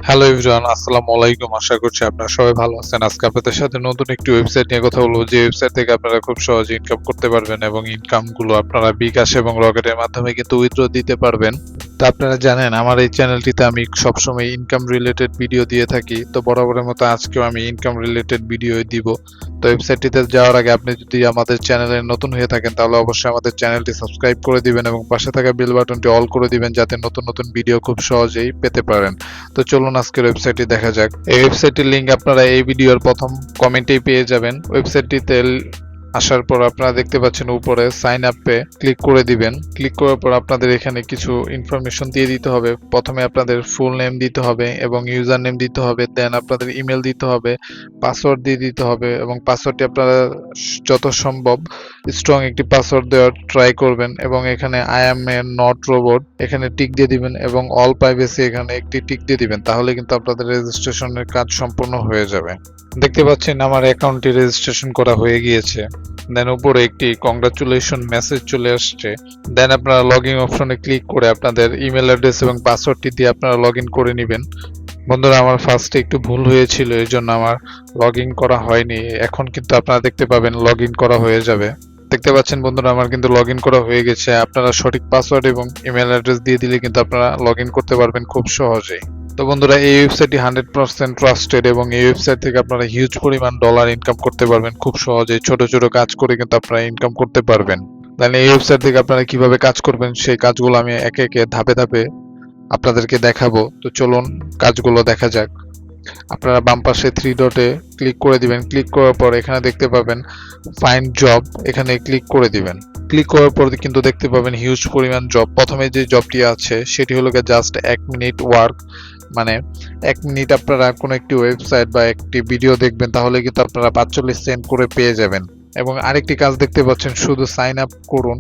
Hello everyone, আসসালামু আলাইকুম। আশা করছি আপনারা সবাই ভালো আছেন। আজকে আপনাদের সাথে নতুন একটি ওয়েবসাইট নিয়ে কথা বলবো, যে ওয়েবসাইট থেকে আপনারা খুব সহজে ইনকাম করতে পারবেন এবং ইনকামগুলো আপনারা বিকাশ এবং রকেটের মাধ্যমে কিন্তু উইথড্র দিতে পারবেন। তো আপনারা জানেন আমার এই চ্যানেলটিতে আমি সবসময় ইনকাম রিলেটেড ভিডিও দিয়ে থাকি। তো বরাবরের মতো আজকেও আমি ইনকাম রিলেটেড ভিডিও দিব। তো ওয়েবসাইটটিতে যাওয়ার আগে আপনি যদি আমাদের চ্যানেলে নতুন হয়ে থাকেন তাহলে অবশ্যই আমাদের চ্যানেলটি সাবস্ক্রাইব করে দিবেন এবং পাশে থাকা বেল বাটনটি অল করে দিবেন, যাতে নতুন নতুন ভিডিও খুব সহজেই পেতে পারেন। তো চলুন আজকের ওয়েবসাইটটি দেখা যাক। এই ওয়েবসাইটের লিংক আপনারা এই ভিডিওর প্রথম কমেন্টেই পেয়ে যাবেন। ওয়েবসাইটটিতে আসার পর আপনারা দেখতে পাচ্ছেন উপরে সাইন আপে ক্লিক করে দিবেন। ক্লিক করার পর আপনাদের এখানে কিছু ইনফরমেশন দিয়ে দিতে হবে। প্রথমে আপনাদের ফুল নেম দিতে হবে এবং ইউজার নেম দিতে হবে, দেন আপনাদের ইমেল দিতে হবে, পাসওয়ার্ড দিয়ে দিতে হবে এবং পাসওয়ার্ডটি আপনারা যত সম্ভব স্ট্রং একটি পাসওয়ার্ড দেওয়ার ট্রাই করবেন এবং এখানে I M A not robot এখানে টিক দিয়ে দিবেন এবং অল প্রাইভেসি এখানে একটি টিক দিয়ে দিবেন। তাহলে কিন্তু আপনাদের রেজিস্ট্রেশনের কাজ সম্পূর্ণ হয়ে যাবে। দেখতে পাচ্ছেন আমার অ্যাকাউন্টটি রেজিস্ট্রেশন করা হয়ে গিয়েছে। দেন উপরে একটি কংগ্রাচুলেশন মেসেজ চলে আসছে। দেন আপনারা লগইন অপশনে ক্লিক করে আপনাদের ইমেল অ্যাড্রেস এবং পাসওয়ার্ডটি দিয়ে আপনারা লগইন করে নেবেন। বন্ধুরা, আমার ফার্স্টে একটু ভুল হয়েছিল, এই জন্য আমার লগইন করা হয়নি। এখন কিন্তু আপনারা দেখতে পাবেন লগইন করা হয়ে যাবে। দেখতে পাচ্ছেন বন্ধুরা, আমার কিন্তু লগইন করা হয়ে গেছে। আপনারা সঠিক পাসওয়ার্ড এবং ইমেল অ্যাড্রেস দিয়ে দিলে কিন্তু আপনারা লগইন করতে পারবেন খুব সহজেই। তো বন্ধুরা, এই ওয়েবসাইটটি 100% ট্রাস্টেড এবং এই ওয়েবসাইট থেকে আপনারা হিউজ পরিমাণ ডলার ইনকাম করতে পারবেন খুব সহজেই। ছোট ছোট কাজ করে কিন্তু আপনারা ইনকাম করতে পারবেন। তাহলে এই ওয়েবসাইট থেকে আপনারা কিভাবে কাজ করবেন সেই কাজগুলো আমি একে একে ধাপে ধাপে আপনাদেরকে দেখাবো। তো চলুন কাজগুলো দেখা যাক। আপনারা বাম পাশে থ্রি ডটে ক্লিক করে দিবেন। ক্লিক করার পর এখানে দেখতে পাবেন ফাইন্ড জব, এখানে ক্লিক করে দিবেন। ক্লিক করার পর কিন্তু দেখতে পাবেন হিউজ পরিমাণ জব। প্রথমে যে জবটি আছে সেটি হলো জাস্ট 1 মিনিট ওয়ার্ক, মানে 1 মিনিট আপনারা কোনো একটি ওয়েবসাইট বা একটি ভিডিও দেখবেন, তাহলে কিন্তু আপনারা 45 সেন্ট করে পেয়ে যাবেন। এবং আরেকটি কাজ দেখতে পাচ্ছেন, শুধু সাইন আপ করুন।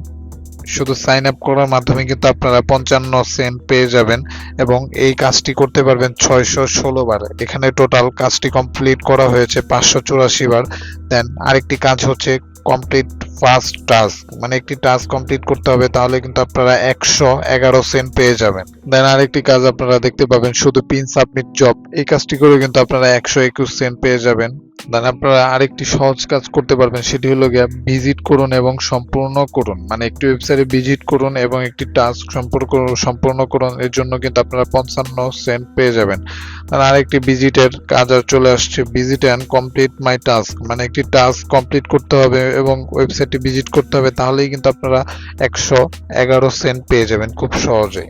শুধু সাইন আপ করার মাধ্যমে কিন্তু আপনারা 55 সেন্ট পেয়ে যাবেন এবং এই কাজটি করতে পারবেন 616 বার। এখানে টোটাল কাজটি কমপ্লিট করা হয়েছে 584 বার। দেন আরেকটি কাজ হচ্ছে কমপ্লিট ফার্স্ট টাস্ক, মানে একটি টাস্ক কমপ্লিট করতে হবে, তাহলে কিন্তু আপনারা 111 সেন্ট পেয়ে যাবেন। দেন আরেকটি কাজ আপনারা দেখতে পাবেন শুধু পিন সাবমিট জব, এই কাজটি করে কিন্তু আপনারা 121 সেন্ট পেয়ে যাবেন। দেন আপনারা আরেকটি সহজ কাজ করতে পারবেন, সেটি হলো গিয়ে ভিজিট করুন এবং সম্পূর্ণ করুন, মানে একটি ওয়েবসাইটে ভিজিট করুন এবং একটি টাস্ক সম্পূর্ণ করুন, এর জন্য কিন্তু আপনারা 55 সেন্ট পেয়ে যাবেন। আর আরেকটি ভিজিটের কাজ আর চলে আসছে, visit and complete my task, মানে একটি টাস্ক কমপ্লিট করতে হবে এবং ওয়েবসাইটটি ভিজিট করতে হবে, তাহলেই কিন্তু আপনারা 111 সেন্ট পেয়ে যাবেন খুব সহজেই।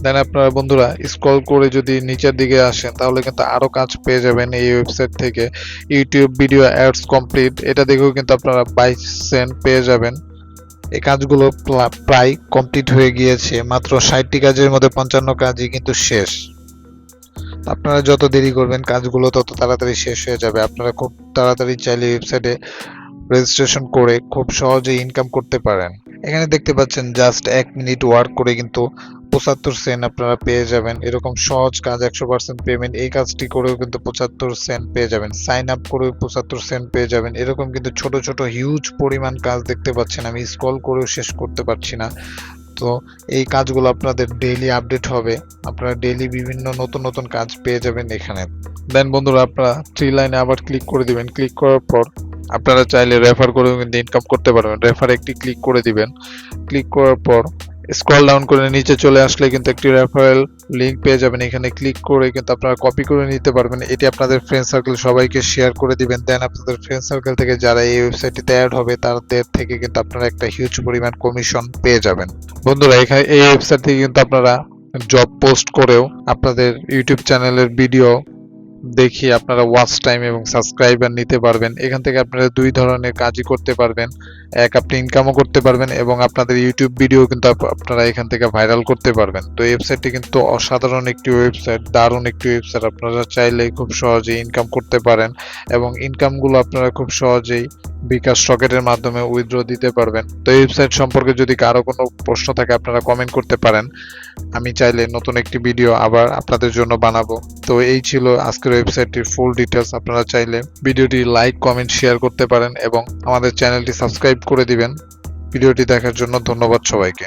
দেন আপনারা বন্ধুরা স্ক্রল করে যদি নিচের দিকে আসেন তাহলে কিন্তু আরো কাজ পেয়ে যাবেন এই ওয়েবসাইট থেকে। ইউটিউব ভিডিও অ্যাডস কমপ্লিট, এটা দেখেও কিন্তু আপনারা 22 সেন্ট পেয়ে যাবেন। এই কাজগুলো প্রায় কমপ্লিট হয়ে গিয়েছে, মাত্র 60টি কাজের মধ্যে 55 কাজই কিন্তু শেষ। আপনারা যত দেরি করবেন কাজগুলো তত তাড়াতাড়ি শেষ হয়ে যাবে। আপনারা খুব তাড়াতাড়ি চাইলে ওয়েবসাইটে রেজিস্ট্রেশন করে খুব সহজে ইনকাম করতে পারেন। এখানে দেখতে পাচ্ছেন জাস্ট 1 মিনিট ওয়ার্ক করে কিন্তু 75 সেন্ট আপনারা পেয়ে যাবেন। এরকম সহজ কাজ 100% পেমেন্ট, এই কাজটি করেও কিন্তু 75 সেন্ট পেয়ে যাবেন। সাইন আপ করেও 75 সেন্ট পেয়ে যাবেন। এরকম কিন্তু ছোট ছোট হিউজ পরিমাণ কাজ দেখতে পাচ্ছেন, আমি স্ক্রল করেও শেষ করতে পারছি না। তো এই কাজগুলো আপনাদের ডেইলি আপডেট হবে, আপনারা ডেইলি বিভিন্ন নতুন নতুন কাজ পেয়ে যাবেন এখানে। দেন বন্ধুরা আপনারা থ্রি লাইনে আবার ক্লিক করে দিবেন। ক্লিক করার পর আপনারা চাইলে রেফার করেও কিন্তু ইনকাম করতে পারবেন। রেফার একটি ক্লিক করে দিবেন। ক্লিক করার পর স্ক্রল ডাউন করে নিচে চলে আসলে কিন্তু একটি রেফারেল লিংক পেয়ে যাবেন। এখানে ক্লিক করে কিন্তু আপনারা কপি করে নিতে পারবেন। এটি আপনাদের ফ্রেন্ড সার্কেল সবাইকে শেয়ার করে দিবেন। দেন আপনাদের ফ্রেন্ড সার্কেল থেকে যারা এই ওয়েবসাইটটিতে অ্যাড হবে তাদের থেকে কিন্তু আপনারা একটা হিউজ পরিমাণ কমিশন পেয়ে যাবেন। বন্ধুরা এখানে এই ওয়েবসাইট থেকে কিন্তু আপনারা জব পোস্ট করেও আপনাদের ইউটিউব চ্যানেলের ভিডিও দেখিয়ে আপনারা ওয়াচ টাইম এবং সাবস্ক্রাইবার নিতে পারবেন। এখান থেকে আপনারা দুই ধরনের কাজই করতে পারবেন, এক আপনি ইনকামও করতে পারবেন এবং আপনাদের ইউটিউব ভিডিও কিন্তু আপনারা এখান থেকে ভাইরাল করতে পারবেন। তো এই ওয়েবসাইটটি কিন্তু অসাধারণ একটি ওয়েবসাইট, দারুণ একটি ওয়েবসাইট। আপনারা চাইলেই খুব সহজেই ইনকাম করতে পারেন এবং ইনকামগুলো আপনারা খুব সহজেই বিকাশ রকেটের মাধ্যমে উইথড্র দিতে পারবেন। তো এই ওয়েবসাইট সম্পর্কে যদি কারো কোনো প্রশ্ন থাকে আপনারা কমেন্ট করতে পারেন, আমি চাইলে নতুন একটি ভিডিও আবার আপনাদের জন্য বানাবো। তো এই ছিল আজকের ওয়েবসাইটটির ফুল ডিটেলস। আপনারা চাইলে ভিডিওটি লাইক কমেন্ট শেয়ার করতে পারেন এবং আমাদের চ্যানেলটি সাবস্ক্রাইব করে দিবেন। ভিডিওটি দেখার জন্য ধন্যবাদ সবাইকে।